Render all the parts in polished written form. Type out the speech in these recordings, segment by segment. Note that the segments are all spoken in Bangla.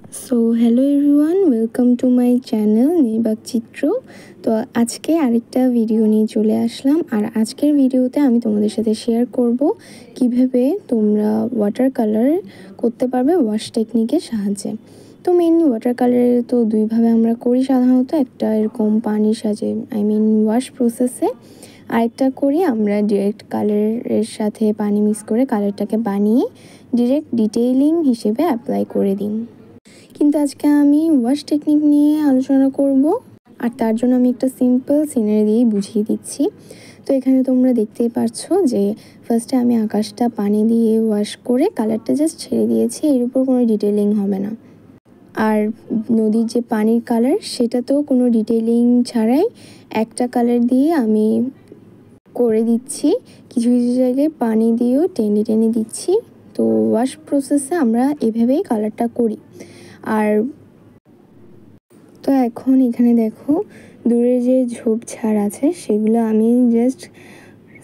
Hello everyone, welcome to my channel নির্বাক চিত্র। তো আজকে আরেকটা ভিডিও নিয়ে চলে আসলাম। আর আজকের ভিডিওতে আমি তোমাদের সাথে শেয়ার করব কিভাবে তোমরা ওয়াটার কালার করতে পারবে ওয়াশ টেকনিকের সাহায্যে। তো মেনলি ওয়াটার কালারে তো দুইভাবে আমরা করি সাধারণত, একটা এরকম পানির সাথে ওয়াশ প্রসেসে, আরেকটা করি আমরা ডিরেক্ট কালারের সাথে পানি মিক্স করে কালারটাকে বানিয়ে ডিরেক্ট ডিটেইলিং হিসেবে অ্যাপ্লাই করে দিই। কিন্তু আজকে আমি ওয়াশ টেকনিক নিয়ে আলোচনা করব, আর তার জন্য আমি একটা সিম্পল সিনারি দিয়েই বুঝিয়ে দিচ্ছি। তো এখানে তোমরা দেখতেই পাচ্ছ যে ফার্স্টে আমি আকাশটা পানি দিয়ে ওয়াশ করে কালারটা জাস্ট ছেড়ে দিয়েছি, এর উপর কোনো ডিটেইলিং হবে না। আর নদীর যে পানির কালার সেটাতেও কোনো ডিটেইলিং ছাড়াই একটা কালার দিয়ে আমি করে দিচ্ছি। কিছু কিছু জায়গায় পানি দিয়েও টেনে টেনে দিচ্ছি। তো ওয়াশ প্রসেসে আমরা এভাবেই কালারটা করি। আর তো এখন এখানে দেখো দূরে যে ঝোপঝাড় আছে সেগুলো আমি জাস্ট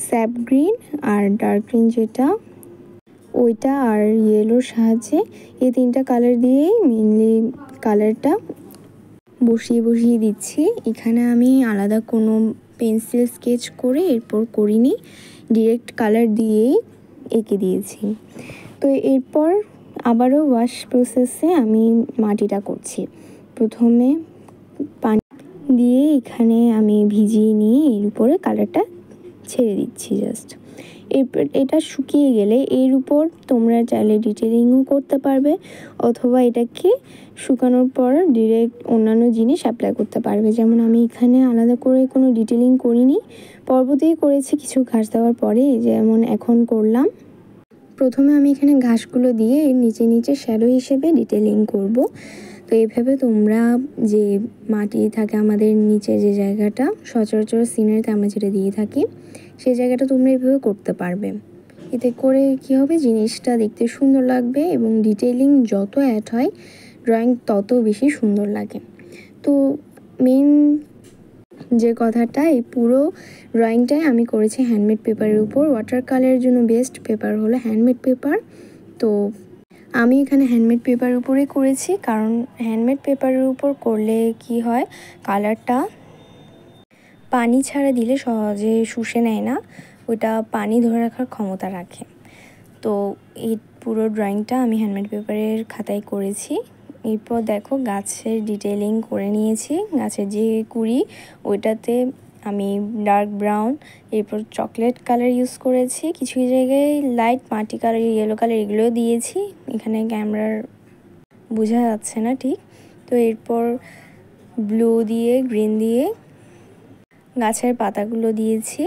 স্যাপ গ্রিন আর ডার্ক গ্রিন যেটা ওইটা আর ইয়েলোর সাহায্যে এই তিনটা কালার দিয়েই মেনলি কালারটা বসিয়ে দিচ্ছি। এখানে আমি আলাদা কোনো পেন্সিল স্কেচ করে এরপর করিনি, ডিরেক্ট কালার দিয়েই এঁকে দিয়েছি। তো এরপর আবারও ওয়াশ প্রসেসে আমি মাটিটা করছি। প্রথমে পানি দিয়ে এখানে আমি ভিজিয়ে নিয়ে এর উপরে কালারটা ছেড়ে দিচ্ছি জাস্ট। এরপর এটা শুকিয়ে গেলে এর উপর তোমরা চাইলে ডিটেলিংও করতে পারবে, অথবা এটাকে শুকানোর পর ডিরেক্ট অন্যান্য জিনিস অ্যাপ্লাই করতে পারবে। যেমন আমি এখানে আলাদা করে কোনো ডিটেলিং করিনি, পরবর্তীতে করেছি কিছু ঘাস দেওয়ার পরে, যেমন এখন করলাম। প্রথমে আমি এখানে ঘাসগুলো দিয়ে এর নিচে নিচে শ্যাডো হিসেবে ডিটেলিং করব। তো এইভাবে তোমরা যে মাটি থাকে আমাদের নিচে যে জায়গাটা সচরাচর সিনারিতে আমরা যেটা দিয়ে থাকি সেই জায়গাটা তোমরা এইভাবে করতে পারবে। এতে করে কী হবে, জিনিসটা দেখতে সুন্দর লাগবে এবং ডিটেইলিং যত অ্যাড হয় ড্রয়িং তত বেশি সুন্দর লাগে। তো মেন যে কথাটা, এই পুরো ড্রয়িংটাই আমি করেছি হ্যান্ডমেড পেপারের উপর। ওয়াটার কালারের জন্য বেস্ট পেপার হলো হ্যান্ডমেড পেপার। তো আমি এখানে হ্যান্ডমেড পেপারের উপরেই করেছি, কারণ হ্যান্ডমেড পেপারের উপর করলে কি হয়, কালারটা পানি ছাড়া দিলে সহজে শুষে নেয় না, ওটা পানি ধরে রাখার ক্ষমতা রাখে। তো এই পুরো ড্রয়িংটা আমি হ্যান্ডমেড পেপারের খাতায় করেছি। এরপর দেখো গাছের ডিটেইলিং করে নিয়েছি। গাছের যে কুড়ি ওইটাতে আমি ডার্ক ব্রাউন, এরপর চকলেট কালার ইউজ করেছি, কিছু জায়গায় লাইট মাটি কালার, ইয়েলো কালার এগুলোও দিয়েছি। এখানে ক্যামেরার বোঝা যাচ্ছে না ঠিক। তো এরপর ব্লু দিয়ে গ্রিন দিয়ে গাছের পাতাগুলো দিয়েছি।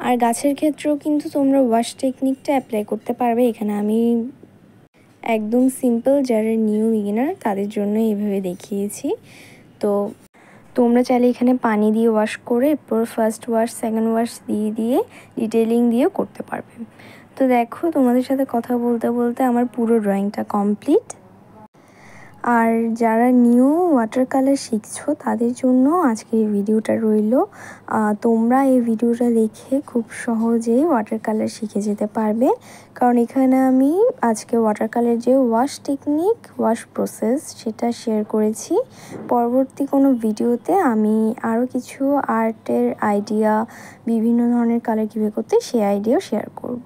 আর গাছের ক্ষেত্রেও কিন্তু তোমরা ওয়াশ টেকনিকটা অ্যাপ্লাই করতে পারবে। এখানে আমি একদম সিম্পল যারা নিউ বিগিনার তাদের জন্য এইভাবে দেখিয়েছি। তো তোমরা চাইলে এখানে পানি দিয়ে ওয়াশ করে এরপর ফার্স্ট ওয়াশ সেকেন্ড ওয়াশ দিয়ে ডিটেইলিং দিয়েও করতে পারবে। তো দেখো তোমাদের সাথে কথা বলতে বলতে আমার পুরো ড্রয়িংটা কমপ্লিট। আর যারা নিউ ওয়াটার কালার শিখছো তাদের জন্য আজকের এই ভিডিওটা রইল। তোমরা এই ভিডিওটা দেখে খুব সহজেই ওয়াটার কালার শিখে যেতে পারবে, কারণ এখানে আমি আজকে ওয়াটার কালার যে ওয়াশ টেকনিক ওয়াশ প্রসেস সেটা শেয়ার করেছি। পরবর্তী কোনো ভিডিওতে আমি আরও কিছু আর্টের আইডিয়া, বিভিন্ন ধরনের কালার কীভাবে করতে সেই আইডিয়াও শেয়ার করব।